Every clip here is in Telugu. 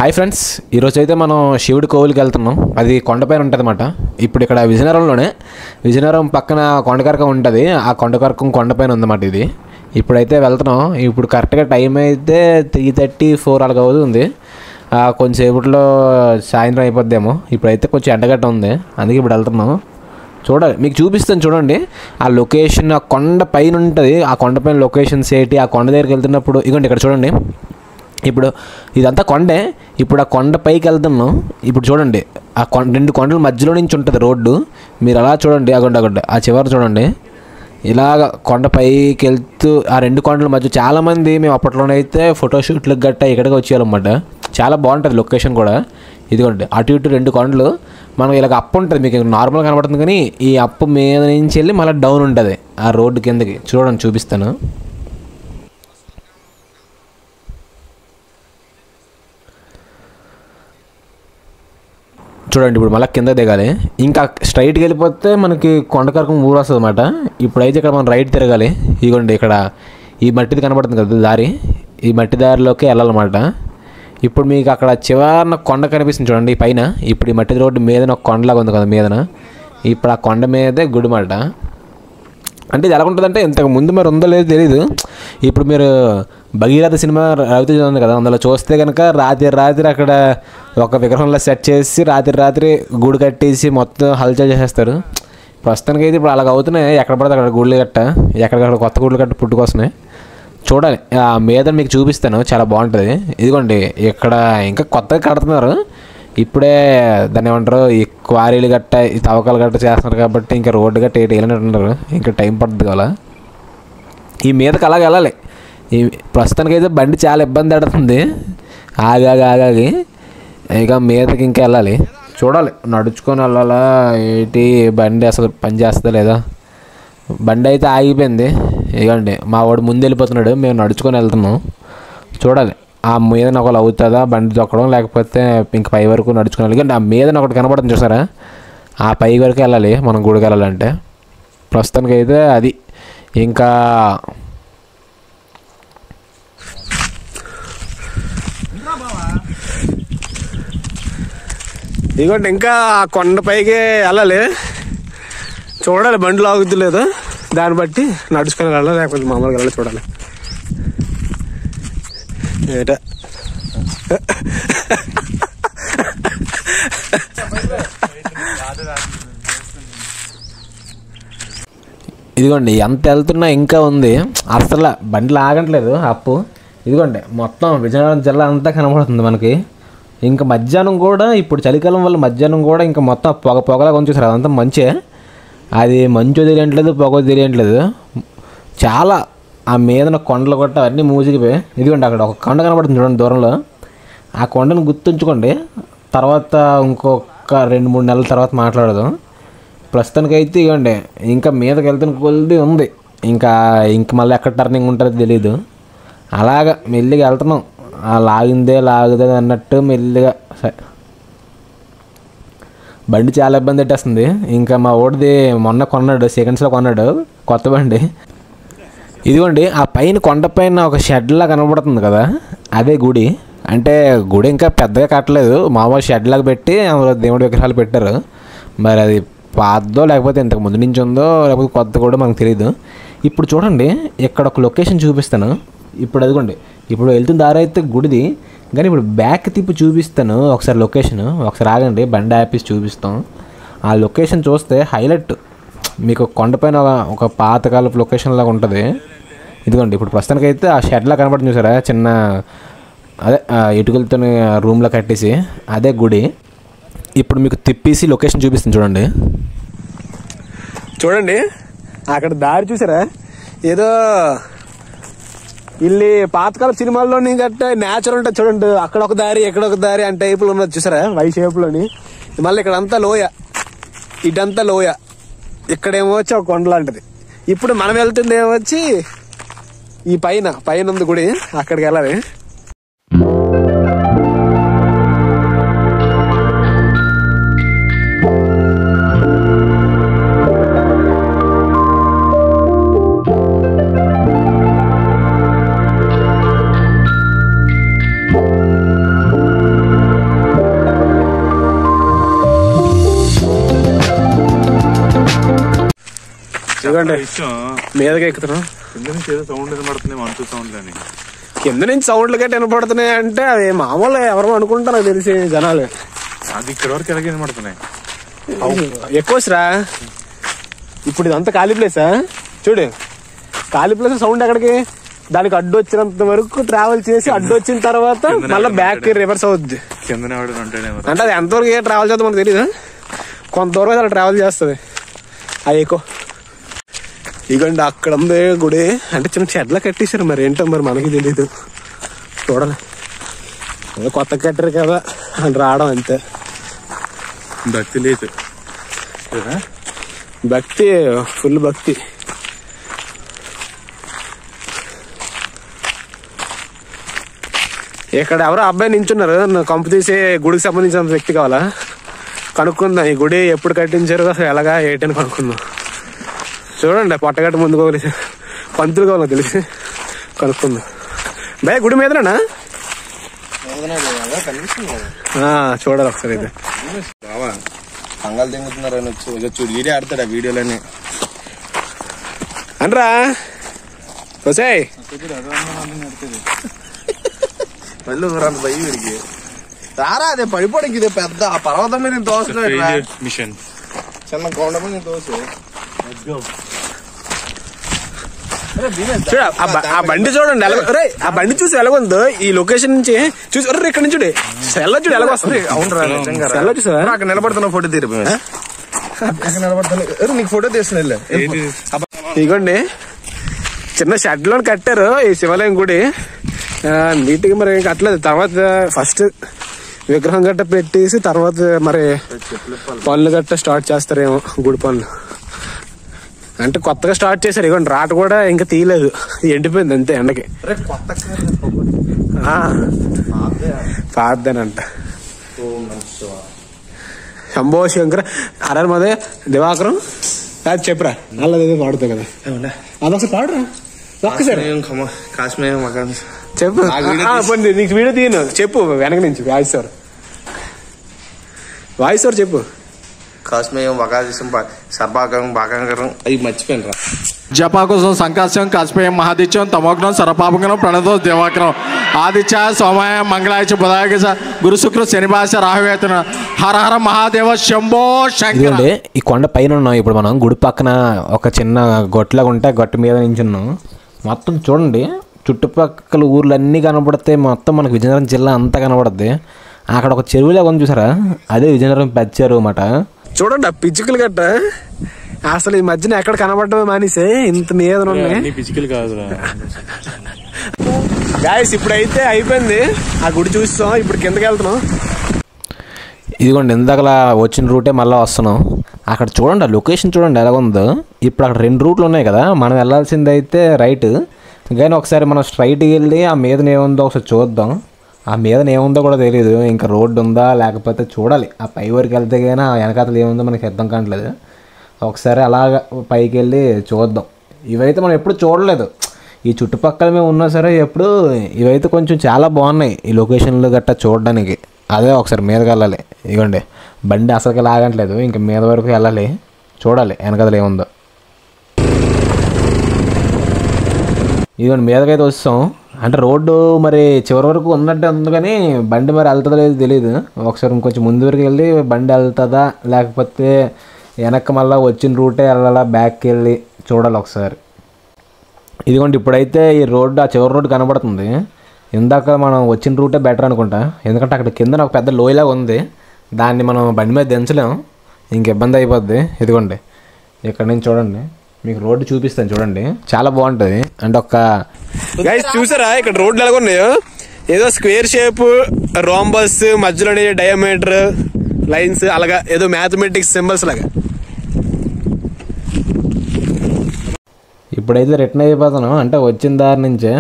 హాయ్ ఫ్రెండ్స్, ఈరోజు అయితే మనం శివుడి కోవిలికి వెళ్తున్నాం. అది కొండపైన ఉంటుంది అన్నమాట. ఇప్పుడు ఇక్కడ విజయనగరం పక్కన కొండకరకం ఉంటుంది. ఆ కొండకరకం కొండపైన ఉందన్నమాట. ఇది ఇప్పుడైతే వెళ్తున్నాం. ఇప్పుడు కరెక్ట్గా టైం అయితే 3:30, 4 అలాగ అవుతుంది. కొంచెంసేపట్లో సాయంత్రం అయిపోద్దేమో. ఇప్పుడైతే కొంచెం ఎండగట్ట ఉంది, అందుకే ఇప్పుడు వెళ్తున్నాం. చూడాలి, మీకు చూపిస్తాను చూడండి. ఆ లొకేషన్ ఆ కొండ పైన ఉంటుంది. ఆ కొండపైన లొకేషన్స్ ఏంటి, ఆ కొండ దగ్గరికి వెళ్తున్నప్పుడు ఇగోండి ఇక్కడ చూడండి. ఇప్పుడు ఇదంతా కొండే. ఇప్పుడు ఆ కొండ పైకి వెళ్తున్నాం. ఇప్పుడు చూడండి, ఆ రెండు కొండల మధ్యలో నుంచి ఉంటుంది రోడ్డు. మీరు అలా చూడండి, అగొండ ఆ చివరి చూడండి. ఇలాగ కొండ పైకి వెళ్తూ ఆ రెండు కొండల మధ్య చాలామంది మేము అప్పట్లోనైతే ఫోటోషూట్లకు గట్టా ఇక్కడికి వచ్చేయాలన్నమాట. చాలా బాగుంటుంది లొకేషన్ కూడా. ఇదిగోండి అటు ఇటు రెండు కొండలు. మనం ఇలాగ అప్పు ఉంటుంది, మీకు నార్మల్గా కనబడుతుంది, కానీ ఈ అప్పు మీద నుంచి వెళ్ళి మళ్ళీ డౌన్ ఉంటుంది ఆ రోడ్డు కిందకి. చూడండి, చూపిస్తాను. చూడండి, ఇప్పుడు మళ్ళీ కింద దిగాలి. ఇంకా స్ట్రైట్కి వెళ్ళిపోతే మనకి కొండకరకం ఊరు వస్తుంది అన్నమాట. ఇప్పుడైతే ఇక్కడ మనం రైట్ తిరగాలి. ఇదిగోండి ఇక్కడ ఈ మట్టిది కనబడుతుంది కదా దారి, ఈ మట్టి దారిలోకి వెళ్ళాలన్నమాట. ఇప్పుడు మీకు అక్కడ చివరిన కొండ కనిపిస్తుంది చూడండి పైన. ఇప్పుడు ఈ మట్టి రోడ్డు మీద ఒక కొండలాగా ఉంది కదా మీదన. ఇప్పుడు ఆ కొండ మీదే గుడి మాట. అంటే ఇది ఎలా ఉంటుందంటే ఇంతకు ముందు మరి ఉందో లేదో తెలీదు. ఇప్పుడు మీరు భగీరథ సినిమా రవితేజ ఉంది కదా, అందులో చూస్తే కనుక రాత్రి అక్కడ ఒక విగ్రహంలో సెట్ చేసి రాత్రి గుడి కట్టేసి మొత్తం హల్చల్ చేసేస్తారు. ప్రస్తుతానికి అయితే ఇప్పుడు అలాగ అవుతున్నాయి. ఎక్కడ పడితే అక్కడ గుళ్ళు కట్ట, ఎక్కడికక్కడ కొత్త గుళ్ళు కట్ట పుట్టుకొస్తున్నాయి. చూడాలి, ఆ మీద మీకు చూపిస్తాను, చాలా బాగుంటుంది. ఇదిగోండి ఇక్కడ ఇంకా కొత్తగా కడుతున్నారు. ఇప్పుడే దాన్ని ఏమంటారు, ఈ క్వారీలు గట్ట ఈ తవ్వకాలు గట్ట చేస్తున్నారు కాబట్టి ఇంకా రోడ్డు గట్ట వెళ్ళినట్టున్నారు. ఇంకా టైం పడుతుంది కదా. ఈ మీదకి అలాగే వెళ్ళాలి. ఈ ప్రస్తుతానికి అయితే బండి చాలా ఇబ్బంది పడుతుంది. ఆగాగి ఇక మీదకి ఇంకా వెళ్ళాలి. చూడాలి, నడుచుకొని వెళ్ళాలా ఏంటి, బండి అసలు పని చేస్తుందా లేదా. బండి అయితే ఆగిపోయింది. ఇకండి మా వాడు ముందు వెళ్ళిపోతున్నాడు, మేము నడుచుకొని వెళ్తున్నాం. చూడాలి ఆ మీదన ఒకళ్ళు అవుతుందా బండి తొక్కడం, లేకపోతే ఇంక పై వరకు నడుచుకొని వెళ్ళాలి. కానీ ఆ మీదన ఒకటి కనబడుతుంది చూసారా, ఆ పై వరకు వెళ్ళాలి మనం గుడికి వెళ్ళాలంటే. ప్రస్తుతానికి అయితే అది ఇంకా ఇదిగోండి ఇంకా కొండపైకి వెళ్ళాలి. చూడాలి బండి లాగుద్దు లేదు, దాన్ని బట్టి నడుచుకొని వెళ్ళాలి, లేకపోతే మామూలుగా వెళ్ళాలి. చూడాలి ఏటా ఇదిగోండి ఎంత వెళ్తున్నా ఇంకా ఉంది. అసలు బండి లాగట్లేదు అప్పు. ఇదిగోండి మొత్తం విజయనగరం జిల్లా అంతా కనబడుతుంది మనకి. ఇంకా మధ్యాహ్నం కూడా, ఇప్పుడు చలికాలం వల్ల మధ్యాహ్నం కూడా ఇంకా మొత్తం పొగలాగా ఉంచేసారు. అదంతా మంచే. అది మంచు తెలియట్లేదు, పొగ తెలియట్లేదు. చాలా ఆ మీదన కొండలు కొట్ట అన్నీ మూసిగిపోయి. ఇదిగోండి అక్కడ ఒక కొండ కనబడుతుంది చూడండి దూరంలో. ఆ కొండను గుర్తుంచుకోండి, తర్వాత ఇంకొక 2-3 నెలల తర్వాత మాట్లాడదాం. ప్రస్తుతానికి అయితే ఇవ్వండి ఇంకా మీదకి వెళ్తున్న కొద్ది ఉంది. ఇంకా మళ్ళీ ఎక్కడ టర్నింగ్ ఉంటుందో తెలీదు. అలాగా మెల్లిగా వెళ్తున్నాం. లాగుదే అన్నట్టు మెల్లిగా. బండి చాలా ఇబ్బంది పెట్టేస్తుంది. ఇంకా మా ఓడిది మొన్న కొన్నాడు, సెకండ్స్లో కొన్నాడు కొత్త బండి. ఇదిగోండి ఆ పైన కొండపైన ఒక షెడ్లా కనబడుతుంది కదా, అదే గుడి. అంటే గుడి ఇంకా పెద్దగా కట్టలేదు, మామూలు షెడ్లాగా పెట్టి అందులో దేవుడి విగ్రహాలు పెట్టారు. మరి అది పాతదో లేకపోతే ఇంతకు ముందు నుంచి ఉందో లేకపోతే కొత్త కూడా మనకు తెలియదు. ఇప్పుడు చూడండి ఇక్కడ ఒక లొకేషన్ చూపిస్తాను. ఇప్పుడు అదిగోండి ఇప్పుడు వెళ్తున్న దారి అయితే గుడిది, కానీ ఇప్పుడు బ్యాక్ తిప్పి చూపిస్తాను ఒకసారి లొకేషన్. ఒకసారి ఆగండి, బండి ఆపేసి చూపిస్తాం. ఆ లొకేషన్ చూస్తే హైలైట్. మీకు కొండపైన ఒక పాతకాలపు లొకేషన్ లాగా ఉంటుంది. ఇదిగోండి ఇప్పుడు ప్రస్తుతానికి అయితే ఆ షెడ్లా కనబడుతుంది చూసారా, చిన్న అదే ఇటుకలతో రూమ్లో కట్టేసి, అదే గుడి. ఇప్పుడు మీకు తిప్పేసి లొకేషన్ చూపిస్తుంది చూడండి. అక్కడ దారి చూసారా, ఏదో ఇల్లు పాతకాల సినిమాల్లోని గట్ట న్యాచురల్ ఉంటుంది చూడండి. అక్కడ ఒక దారి ఎక్కడ ఒక దారి అంటే టైపులో ఉన్నది చూసారా, వై షేప్లోని. మళ్ళీ ఇక్కడ అంతా లోయ, ఇటంతా లోయ, ఇక్కడేమో వచ్చి ఒక కొండ లాంటిది. ఇప్పుడు మనం వెళ్తుంది ఏమొచ్చి ఈ పైన ఉంది గుడి, అక్కడికి వెళ్ళాలి. మీదకి ఎక్కుతున్నాం. కింద నుంచి సౌండ్లు గట్టి వినపడుతున్నాయి అంటే అవి మామూలు ఎవరు అనుకుంటా నాకు తెలిసి జనాలు. అది ఇక్కడ వరకు ఎలాగ వినపడుతున్నాయి ఎక్కువరా. ఇప్పుడు ఇదంతా ఖాళీ ప్లేసా చూడు. ఖాళీ ప్లేస్ సౌండ్ ఎక్కడికి దానికి అడ్డు వచ్చినంత వరకు ట్రావెల్ చేసి అడ్డు వచ్చిన తర్వాత మళ్ళీ బ్యాక్ రివర్స్ అవుద్ది. అంటే అది ఎంతవరకు ట్రావెల్ చేద్దాం మనకు తెలీదు. కొంత దూరం అలా ట్రావెల్ చేస్తుంది. అది ఎక్కువ ఇగండి అక్కడ ఉంది గుడి. అంటే చిన్న షెడ్లా కట్టేశారు, మరి ఏంటో మరి మనకి తెలీదు. చూడాలి, కొత్త కట్టారు కదా అని రావడం అంతే. భక్తి లేదు, భక్తి ఫుల్ భక్తి. ఇక్కడ ఎవరో అబ్బాయి నించున్నారు. కంపు తీసి గుడికి సంబంధించిన వ్యక్తి కావాలా కనుక్కుందాం. ఈ గుడి ఎప్పుడు కట్టించారు, అసలు ఎలాగా ఏంటని కనుక్కుందాం. చూడండి పొట్టగట్ట ముందు కావాలి, పంతులు కావాలి తెలిసి కనుక్కుందాం. భయ గుడి మీదనా చూడాలి ఒకసారి. అయితే పంగాలు తింగుతున్నారు అని చూడు, వీడియో ఆడతాడు ఆ వీడియోలోనే అనరా వసాయ్ మళ్ళీ భయ వీడికి రారా. అదే పడిపోవడానికి ఇదే పెద్ద పర్వతం మీద తోస్తున్నాడు, మిషన్ చిన్న కొండ మీద తోసి. ఆ బండి చూడండి రే, ఆ బండి చూసి ఎలాగొందో ఈ లొకేషన్ నుంచి చూసి ఇక్కడ నుంచి సెల్ల చూడు ఎలాగ వస్తుంది. అవునరా నిజంగా చూసా అక్కడ నిలబడుతున్నా ఫోటో తీరిపోయి నిలబడుతున్నా. నీకు ఫోటో తీస్తున్నా. ఇగోండి చిన్న షెడ్ లో కట్టారు ఈ శివాలయం గుడి. నీట్ గా మరి కట్టలేదు. తర్వాత ఫస్ట్ విగ్రహం గట్ట పెట్టేసి తర్వాత మరి పనులు గట్ట స్టార్ట్ చేస్తారేమో, గుడి పనులు. అంటే కొత్తగా స్టార్ట్ చేశారు. ఇవ్వండి రాట కూడా ఇంకా తీయలేదు, ఎండిపోయింది అంతే ఎండకి. పాతదేనంట. శంభో శంకర హర మదే దివాకరం అది చెప్పురా. అల్లదేదో పాడుతావు కదా, అదొకసారి పాడురా ఒక్కసారి. కాశ్మీర్ చెప్పు. నీకు వీడియో తీయను, చెప్పు వెనక నుంచి వాయిస్ ఓవర్ చెప్పు. కాశ్మీరం వకాదేశం సర్వాకరం భాగంకరం అవి మర్చిపోయిన రా. జపాకుశం సంకాశం కాశ్మీరం మహాదిత్యం తమోగ్నం సర్వపాపగ్నం ప్రణతో దేవాగ్నం ఆదిత్య సోమాయ మంగళాయ బుధాయ గురు శుక్ర శనివాస రాహువేతన హర హర మహాదేవ శంభో శంకర. ఈ కొండ పైన ఉన్నాం ఇప్పుడు మనం. గుడి పక్కన ఒక చిన్న గొట్టలాగా ఉంటే గట్టు మీద నించున్నాం. మొత్తం చూడండి చుట్టుపక్కల ఊర్లన్నీ కనబడతాయి. మొత్తం మనకు విజయనగరం జిల్లా అంతా కనబడుద్ది. అక్కడ ఒక చెరువులాగా ఉంది చూసారా, అదే విజయనగరం పెద్ద చెరువు అన్నమాట. చూడండి ఆ పిచ్చుకలు గట్ట అసలు ఈ మధ్యన ఎక్కడ కనబడటమే మానేసే ఇంత మీద పిచ్చుకలు కాదు గాయస్. ఇప్పుడైతే అయిపోయింది ఆ గుడి చూస్తాం. ఇప్పుడు కిందకి వెళ్తున్నాం. ఇదిగోండి ఇందాకలా వచ్చిన రూటే మళ్ళీ వస్తున్నాం. అక్కడ చూడండి ఆ లొకేషన్ చూడండి ఎలా ఉందో. ఇప్పుడు అక్కడ 2 రూట్లు ఉన్నాయి కదా, మనం వెళ్ళాల్సింది అయితే రైట్. కానీ ఒకసారి మనం స్ట్రైట్కి వెళ్ళి ఆ మీదన ఏముందో ఒకసారి చూద్దాం. ఆ మీదన ఏముందో కూడా తెలియదు, ఇంకా రోడ్డు ఉందా లేకపోతే చూడాలి. ఆ పై వరకు వెళ్తే కానీ ఆ వెనకాతలు ఏముందో మనకి అర్థం కావట్లేదు. ఒకసారి అలాగ పైకి వెళ్ళి చూద్దాం. ఇవైతే మనం ఎప్పుడు చూడలేదు, ఈ చుట్టుపక్కల మేము ఉన్నా సరే ఎప్పుడు. ఇవైతే కొంచెం చాలా బాగున్నాయి ఈ లొకేషన్లు గట్టా చూడడానికి. అదే ఒకసారి మీదకి వెళ్ళాలి. ఇదిగోండి బండి అసలుకి లాగట్లేదు, ఇంకా మీద వరకు వెళ్ళాలి, చూడాలి వెనకాతలు ఏముందో. ఇదిగోండి మీదకైతే వస్తాం. అంటే రోడ్డు మరి చివరి వరకు ఉన్నట్టే ఉంది కానీ బండి మరి వెళ్తుందో లేదో తెలియదు. ఒకసారి ఇంకొంచెం ముందు వరకు వెళ్ళి బండి వెళ్తుందా లేకపోతే వెనక్కి మళ్ళీ వచ్చిన రూటే వెళ్ళాలా బ్యాక్కి వెళ్ళి చూడాలి ఒకసారి. ఇదిగోండి ఇప్పుడైతే ఈ రోడ్డు ఆ చివరి రోడ్డు కనబడుతుంది. ఇందాక మనం వచ్చిన రూటే బెటర్ అనుకుంటా, ఎందుకంటే అక్కడ కింద ఒక పెద్ద లోయలాగా ఉంది. దాన్ని మనం బండి మీద దించలేము, ఇంక ఇబ్బంది అయిపోద్ది. ఇదిగోండి ఇక్కడ నుంచి చూడండి, మీకు రోడ్డు చూపిస్తాను చూడండి, చాలా బాగుంటుంది. అంటే ఒక గైస్ చూసారా ఇక్కడ రోడ్లు ఎలాగ ఉన్నాయో, ఏదో స్క్వేర్ షేప్, రోంబస్, మధ్యలోని డయామీటర్ లైన్స్, అలాగా ఏదో మ్యాథమెటిక్స్ సింబల్స్ లాగా. ఇప్పుడైతే రిటర్న్ అయిపోతాను, అంటే వచ్చిన దారి నుంచే.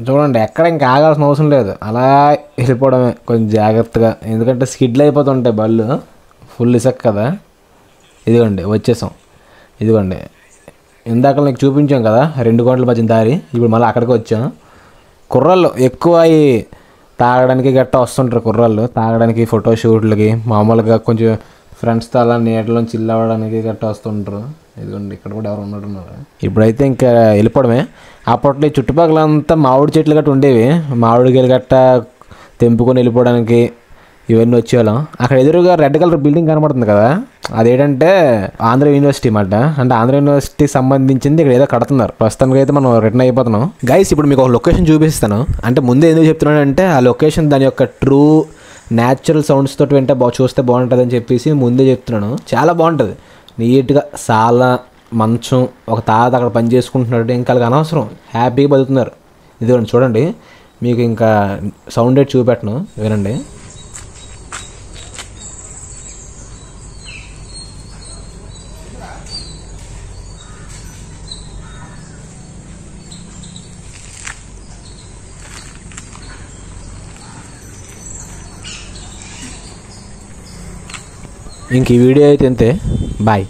చూడండి ఎక్కడ ఇంకా ఆగాల్సిన అవసరం లేదు, అలా వెళ్ళిపోవడమే కొంచెం జాగ్రత్తగా, ఎందుకంటే స్కిడ్లు అయిపోతుంటాయి బళ్ళు, ఫుల్ ఇసక్ కదా. ఇదిగోండి వచ్చేసాం. ఇదిగోండి ఇందాక నీకు చూపించాం కదా 2 గంటల మధ్య దారి, ఇప్పుడు మళ్ళీ అక్కడికి వచ్చాం. కుర్రాళ్ళు ఎక్కువ తాగడానికి గట్టా వస్తుంటారు, కుర్రాళ్ళు తాగడానికి, ఫోటోషూట్లకి, మామూలుగా కొంచెం ఫ్రెండ్స్తో అలా నీడలో చిల్ అవ్వడానికి గట్టా వస్తుంటారు. ఇదిగోండి ఇక్కడ కూడా ఎవరు ఉన్నట్టున్నారు. ఇప్పుడైతే ఇంకా వెళ్ళిపోవడమే. అప్పట్లో ఈ చుట్టుపక్కల అంతా మామిడి చెట్లు గట్ట ఉండేవి. మామిడికాయలు గట్ట తెంపుకొని వెళ్ళిపోవడానికి ఇవన్నీ వచ్చేవాళ్ళం. అక్కడ ఎదురుగా రెడ్ కలర్ బిల్డింగ్ కనబడుతుంది కదా, అదేంటంటే ఆంధ్ర యూనివర్సిటీ అన్నమాట. అంటే ఆంధ్ర యూనివర్సిటీకి సంబంధించింది ఇక్కడ ఏదో కడుతున్నారు. ప్రస్తుతానికి అయితే మనం రిటర్న్ అయిపోతున్నాం. గైస్ ఇప్పుడు మీకు ఒక లొకేషన్ చూపిస్తాను. అంటే ముందే ఎందుకు చెప్తున్నానంటే ఆ లొకేషన్ దాని యొక్క ట్రూ న్యాచురల్ సౌండ్స్ తోటి వింటే చూస్తే బాగుంటుంది అని చెప్పేసి ముందే చెప్తున్నాను. చాలా బాగుంటుంది, నీట్గా చాలా మంచం, ఒక తాత అక్కడ పని చేసుకుంటున్నాడు. ఇంకా వాళ్ళకి అనవసరం, హ్యాపీగా బతుకుతున్నారు. ఇదిగోండి చూడండి, మీకు ఇంకా సౌండ్ ఎట్ చూపెట్టను, వినండి. ఇంక ఈ వీడియో అయితే అంతే, బాయ్.